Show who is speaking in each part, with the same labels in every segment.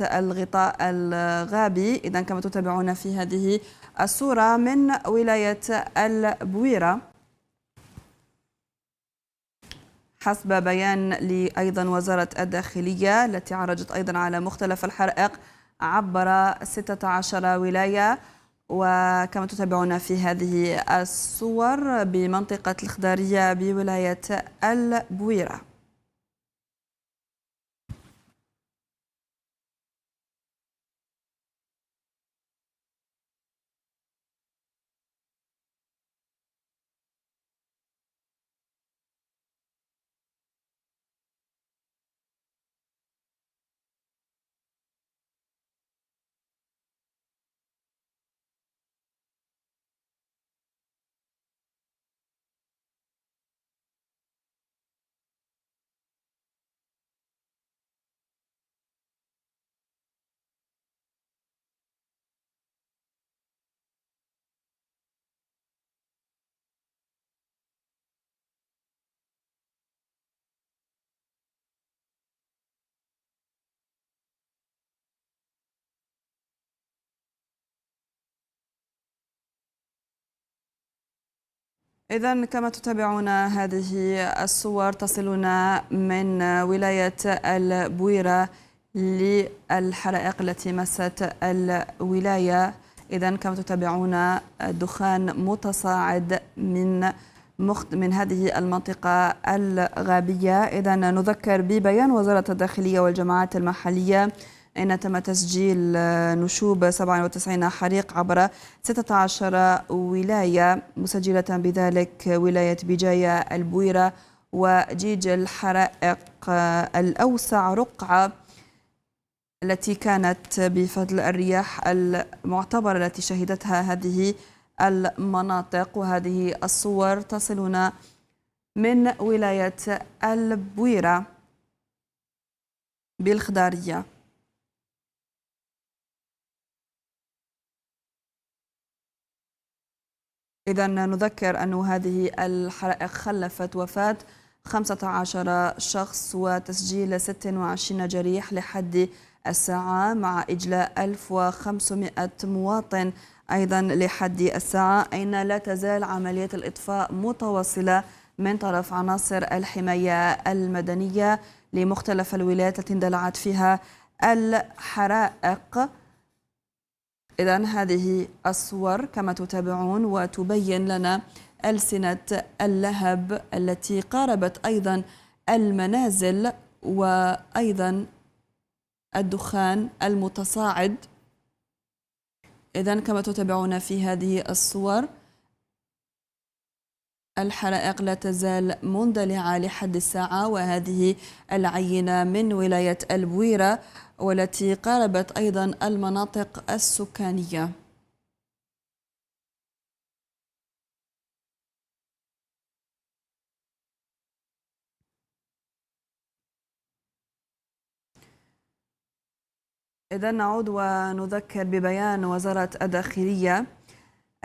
Speaker 1: الغطاء الغابي. إذا كما تتابعون في هذه الصورة من ولاية البويرة، حسب بيان أيضا وزارة الداخلية التي عرجت أيضا على مختلف الحرائق عبر 16 ولاية. وكما تتابعون في هذه الصور بمنطقة الخضارية بولاية البويرة. إذن كما تتابعون هذه الصور تصلنا من ولاية البويرة للحرائق التي مست الولاية. إذن كما تتابعون دخان متصاعد من هذه المنطقة الغابية. إذن نذكر ببيان وزارة الداخلية والجماعات المحلية أين تم تسجيل نشوب 97 حريق عبر 16 ولاية، مسجلة بذلك ولاية بجاية، البويرة وجيج. الحرائق الأوسع رقعة التي كانت بفضل الرياح المعتبرة التي شهدتها هذه المناطق. وهذه الصور تصلنا من ولاية البويرة بالخضارية. إذا نذكر أن هذه الحرائق خلفت وفاة 15 شخص وتسجيل 26 جريح لحد الساعة، مع إجلاء 1500 مواطن أيضا لحد الساعة، أين لا تزال عملية الإطفاء متواصلة من طرف عناصر الحماية المدنية لمختلف الولايات التي اندلعت فيها الحرائق. إذن هذه الصور كما تتابعون وتبين لنا ألسنة اللهب التي قاربت أيضا المنازل، وأيضا الدخان المتصاعد. إذن كما تتابعون في هذه الصور الحرائق لا تزال مندلعة لحد الساعة، وهذه العينة من ولاية البويرة والتي قاربت أيضا المناطق السكانية. إذن نعود ونذكر ببيان وزارة الداخلية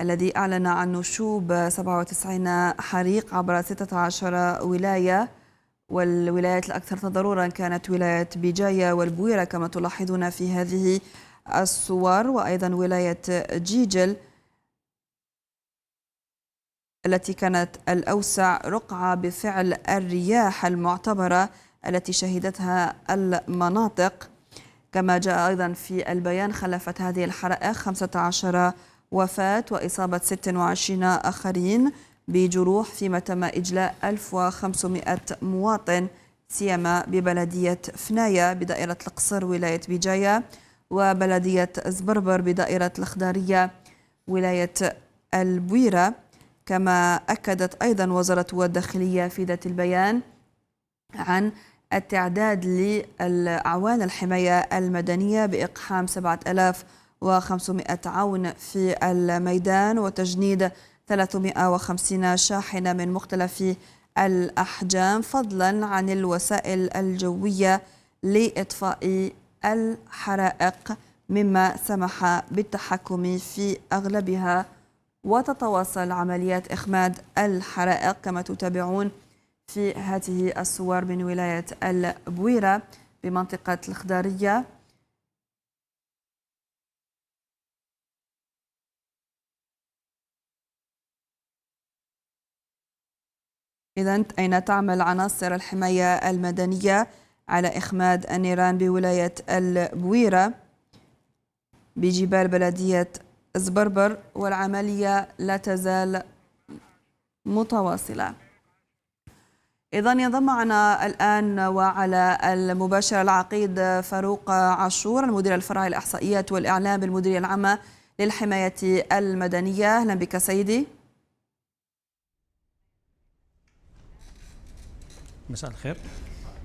Speaker 1: الذي أعلن عن نشوب 97 حريق عبر 16 ولاية، والولايات الأكثر تضررا كانت ولاية بجاية والبويرة كما تلاحظون في هذه الصور، وأيضا ولاية جيجل التي كانت الأوسع رقعة بفعل الرياح المعتبرة التي شهدتها المناطق. كما جاء أيضا في البيان خلفت هذه الحرائق 15 وفاة وإصابة 26 آخرين بجروح، فيما تم إجلاء 1500 مواطن سيما ببلدية فنايا بدائرة القصر ولاية بجاية، وبلدية زبربر بدائرة الخضارية ولاية البويرة. كما أكدت أيضا وزارة الداخلية في ذات البيان عن التعداد للأعوان الحماية المدنية بإقحام 7500 عون في الميدان وتجنيد 350 شاحنة من مختلف الأحجام، فضلا عن الوسائل الجوية لإطفاء الحرائق، مما سمح بالتحكم في أغلبها. وتتواصل عمليات إخماد الحرائق كما تتابعون في هذه الصور من ولاية البويرة بمنطقة الخضارية. إذن أين تعمل عناصر الحماية المدنية على إخماد النيران بولاية البويرة بجبال بلدية زبربر، والعملية لا تزال متواصلة. إذن ينضم معنا الآن وعلى المباشر العقيد فاروق عاشور، المدير الفرعي للإحصائيات والإعلام بالمديرية العامة للحماية المدنية. أهلا بك سيدي.
Speaker 2: مساء الخير.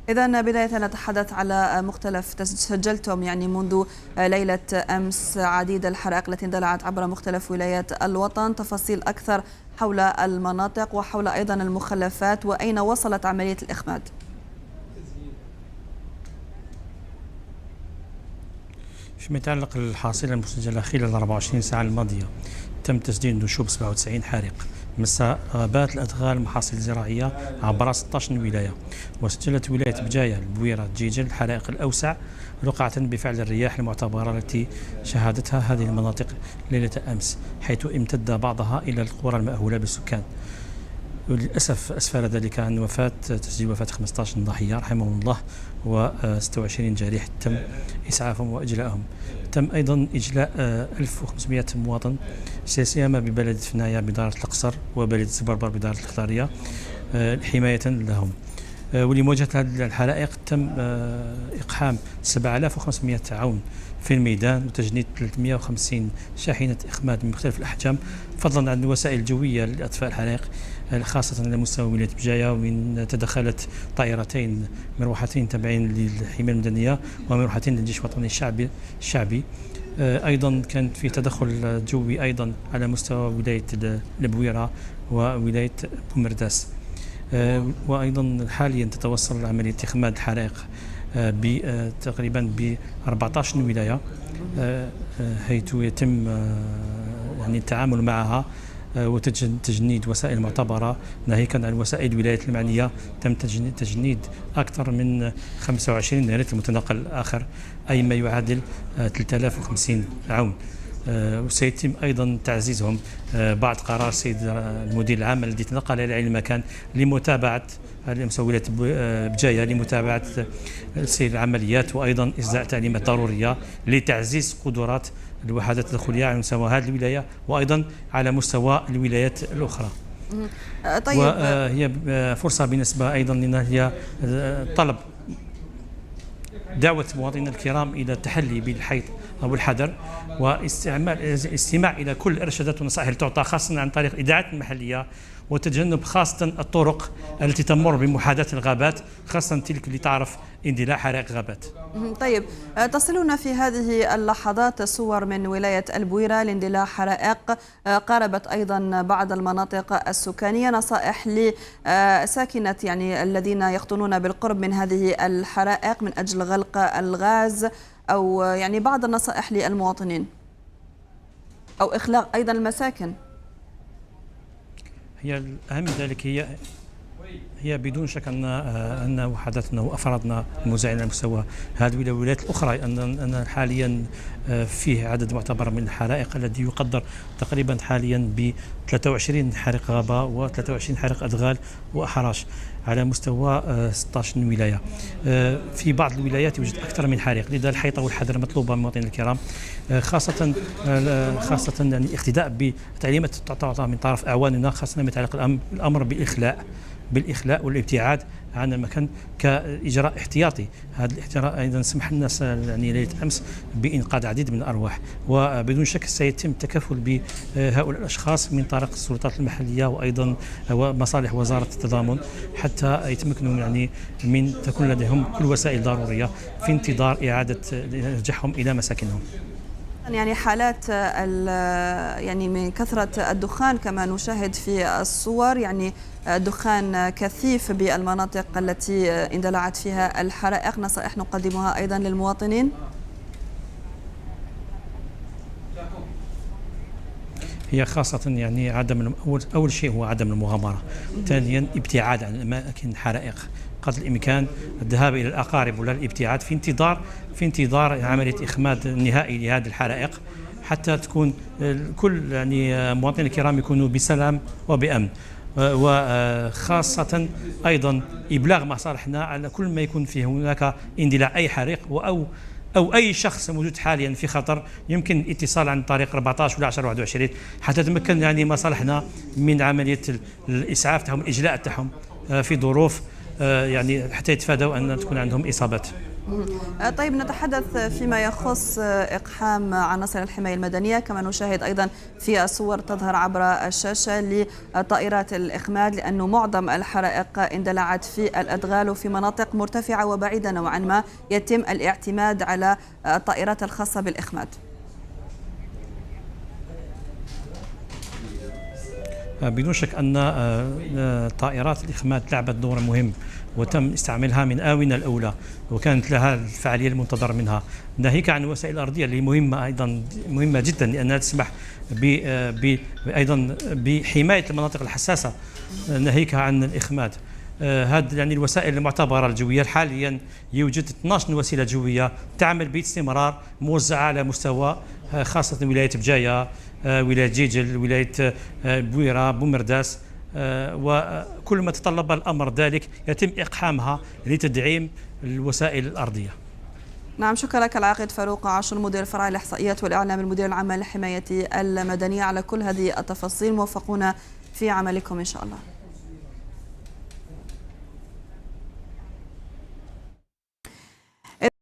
Speaker 1: إذن بداية نتحدث على مختلف سجلتم يعني منذ ليلة أمس عديد الحرائق التي اندلعت عبر مختلف ولايات الوطن، تفاصيل أكثر حول المناطق وحول أيضا المخلفات وأين وصلت عملية الإخماد؟
Speaker 2: فيما يتعلق بالحاصلة المسجلة خلال 24 ساعة الماضية، تم تسجيل نشوب 97 حارق مساء غابات الأدغال محاصيل زراعية عبر 16 ولاية. وسجلت ولاية بجاية البويرة جيجل الحرائق الأوسع وقعت بفعل الرياح المعتبرة التي شهدتها هذه المناطق ليلة أمس، حيث امتد بعضها إلى القرى المأهولة بالسكان. وللأسف أسفر ذلك عن تسجيل وفاة 15 ضحية رحمهم الله و26 جريح تم إسعافهم وإجلائهم. تم أيضا إجلاء 1500 مواطن سيما ببلدة فنايا بدارة القصر وبلدة زبربر بدارة الخضارية حماية لهم. ولمواجهة هذه الحرائق تم إقحام 7500 عون في الميدان وتجنيد 350 شاحنة إخماد من مختلف الأحجام، فضلا عن الوسائل الجوية لإطفاء الحرائق خاصة على مستوى ولاية بجاية، ومن تدخلت طائرتين مروحتين تابعين للحماية المدنية ومروحتين للجيش الوطني الشعبي. أيضا كان في تدخل جوي أيضا على مستوى ولاية البويرة وولاية بومرداس. وأيضا حاليا تتوصل عملية إخماد الحرائق تقريبا ب 14 ولاية، حيث يتم يعني التعامل معها وتجنيد وسائل معتبرة، ناهيكا عن وسائل الولايات المعنية تم تجنيد أكثر من 25 نارية المتنقل الآخر، أي ما يعادل 3050 عون. وسيتم أيضا تعزيزهم بعد قرار السيد المدير العام الذي تنقل إلى المكان لمتابعة مسؤولية بجاية لمتابعة سير العمليات، وأيضا إصدار تعليمات ضرورية لتعزيز قدرات الوحدات التدخلية على مستوى هذه الولاية وأيضا على مستوى الولايات الأخرى.
Speaker 1: طيب.
Speaker 2: وهي فرصة بالنسبة أيضا لنا هي طلب دعوة المواطنين الكرام إلى التحلي بالحيط أو الحذر واستماع إلى كل الإرشادات والنصائح التي تعطى خاصة عن طريق الإذاعات المحلية، وتجنب خاصة الطرق التي تمر بمحاذاة الغابات، خاصة تلك اللي تعرف اندلاع حرائق غابات.
Speaker 1: طيب، تصلنا في هذه اللحظات صور من ولاية البويرة لاندلاع حرائق قاربت أيضا بعض المناطق السكانية، نصائح لساكنة يعني الذين يقطنون بالقرب من هذه الحرائق من أجل غلق الغاز، أو يعني بعض النصائح للمواطنين أو إخلاء أيضا المساكن.
Speaker 2: هي الأهم من ذلك هي بدون شك أن وحداتنا وأفرادنا الموزعين على مستوى هذه الولايات الأخرى أن حاليا فيه عدد معتبر من الحرائق الذي يقدر تقريبا حاليا ب 23 حريق غابة و23 حريق أدغال وأحراش على مستوى 16 ولاية. في بعض الولايات يوجد أكثر من حريق، لذا الحيطة والحذر مطلوبة من المواطنين الكرام، خاصة يعني الاقتداء بالتعليمات تعطى من طرف أعواننا، خاصة ما يتعلق الأمر بالإخلاء والابتعاد عن المكان كإجراء احتياطي. هذا الاحتراء أيضا سمح لنا يعني ليلة أمس بإنقاذ عديد من الأرواح، وبدون شك سيتم التكفل بهؤلاء الأشخاص من طريق السلطات المحلية وأيضا مصالح وزارة التضامن، حتى يتمكنوا يعني من تكون لديهم كل وسائل ضرورية في انتظار إعادة رجعهم إلى مساكنهم.
Speaker 1: يعني حالات يعني من كثرة الدخان كما نشاهد في الصور، يعني دخان كثيف بالمناطق التي اندلعت فيها الحرائق، نصائح نقدمها أيضا للمواطنين.
Speaker 2: هي خاصة يعني أول شيء هو عدم المغامرة، ثانيا ابتعاد عن أماكن الحرائق قدر الإمكان، الذهاب إلى الأقارب ولا الابتعاد في انتظار عملية إخماد نهائي لهذه الحرائق، حتى تكون كل يعني مواطنين الكرام يكونوا بسلام وبأمن. وخاصة أيضا إبلاغ مصالحنا على كل ما يكون فيه هناك اندلاع أي حريق أو أي شخص موجود حاليا في خطر، يمكن الاتصال عن طريق 14 ولا 10 21 حتى تمكن يعني مصالحنا من عملية الإسعاف تاعهم، الإجلاء تاعهم في ظروف يعني حتى يتفادوا أن تكون عندهم إصابات.
Speaker 1: طيب، نتحدث فيما يخص إقحام عناصر الحماية المدنية، كما نشاهد أيضا في الصور تظهر عبر الشاشة لطائرات الإخماد، لأن معظم الحرائق اندلعت في الأدغال وفي مناطق مرتفعة وبعيدة نوعا ما يتم الاعتماد على الطائرات الخاصة بالإخماد.
Speaker 2: بدون شك أن طائرات الإخماد لعبت دور مهم وتم استعمالها من آونة الأولى، وكانت لها الفعالية المنتظرة منها، ناهيك عن الوسائل الأرضية اللي مهمة أيضا، مهمة جدا، لأنها تسمح أيضا بحماية المناطق الحساسة ناهيك عن الإخماد. هذه يعني الوسائل المعتبرة الجوية حاليا يوجد 12 وسيلة جوية تعمل باستمرار موزعة على مستوى خاصة ولاية بجاية، ولاية جيجل، ولاية بويرة، بومرداس، وكل ما تطلب الأمر ذلك يتم إقحامها لتدعيم الوسائل الأرضية.
Speaker 1: نعم، شكرا لك العاقد فاروق عاشور، مدير الفرع الإحصائيات والإعلام، المدير العام للحماية المدنية، على كل هذه التفاصيل. موفقون في عملكم إن شاء الله.